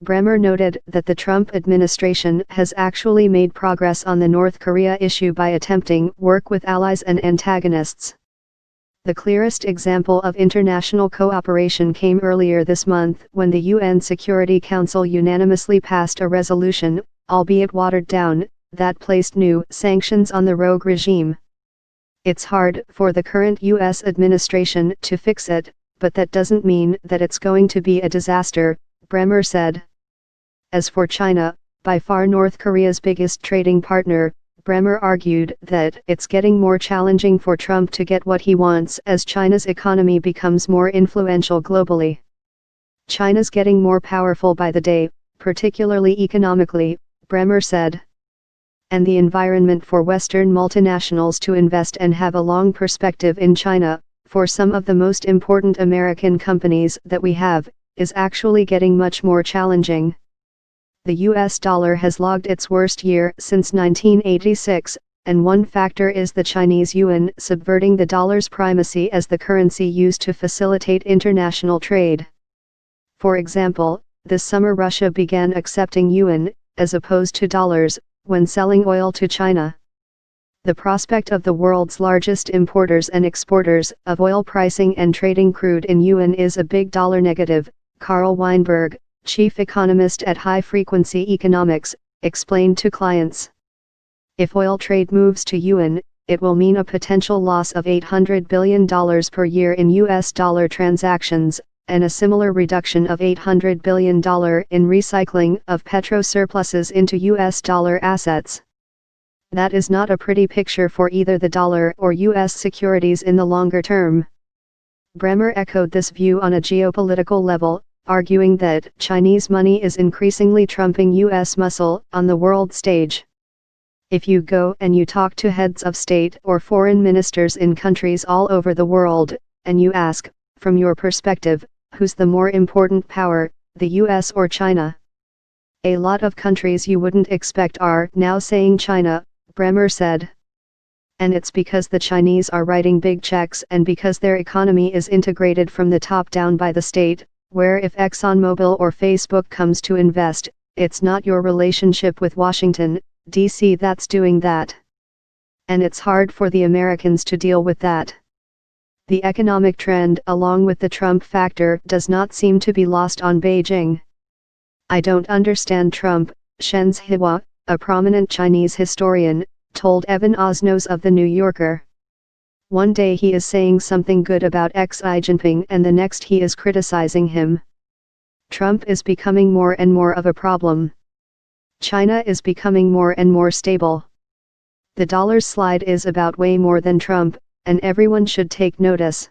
Bremmer noted that the Trump administration has actually made progress on the North Korea issue by attempting work with allies and antagonists. The clearest example of international cooperation came earlier this month when the UN Security Council unanimously passed a resolution, albeit watered down, that placed new sanctions on the rogue regime. It's hard for the current US administration to fix it, but that doesn't mean that it's going to be a disaster, Bremmer said. As for China, by far North Korea's biggest trading partner, Bremmer argued that it's getting more challenging for Trump to get what he wants as China's economy becomes more influential globally. China's getting more powerful by the day, particularly economically, Bremmer said. And the environment for Western multinationals to invest and have a long perspective in China, for some of the most important American companies that we have, is actually getting much more challenging. The US dollar has logged its worst year since 1986, and one factor is the Chinese yuan subverting the dollar's primacy as the currency used to facilitate international trade. For example, this summer Russia began accepting yuan, as opposed to dollars, when selling oil to China. The prospect of the world's largest importers and exporters of oil pricing and trading crude in yuan is a big dollar negative, Carl Weinberg, chief economist at High Frequency Economics, explained to clients. If oil trade moves to yuan, it will mean a potential loss of $800 billion per year in US dollar transactions, and a similar reduction of $800 billion in recycling of petro surpluses into US dollar assets. That is not a pretty picture for either the dollar or US securities in the longer term. Bremmer echoed this view on a geopolitical level, arguing that Chinese money is increasingly trumping US muscle on the world stage. If you go and you talk to heads of state or foreign ministers in countries all over the world, and you ask, from your perspective, who's the more important power, the US or China? A lot of countries you wouldn't expect are now saying China, Bremmer said. And it's because the Chinese are writing big checks and because their economy is integrated from the top down by the state, where if ExxonMobil or Facebook comes to invest, it's not your relationship with Washington, D.C. that's doing that. And it's hard for the Americans to deal with that. The economic trend along with the Trump factor does not seem to be lost on Beijing. I don't understand Trump, Shen Zhihua, a prominent Chinese historian, told Evan Osnos of The New Yorker. One day he is saying something good about Xi Jinping and the next he is criticizing him. Trump is becoming more and more of a problem. China is becoming more and more stable. The dollar's slide is about way more than Trump, and everyone should take notice.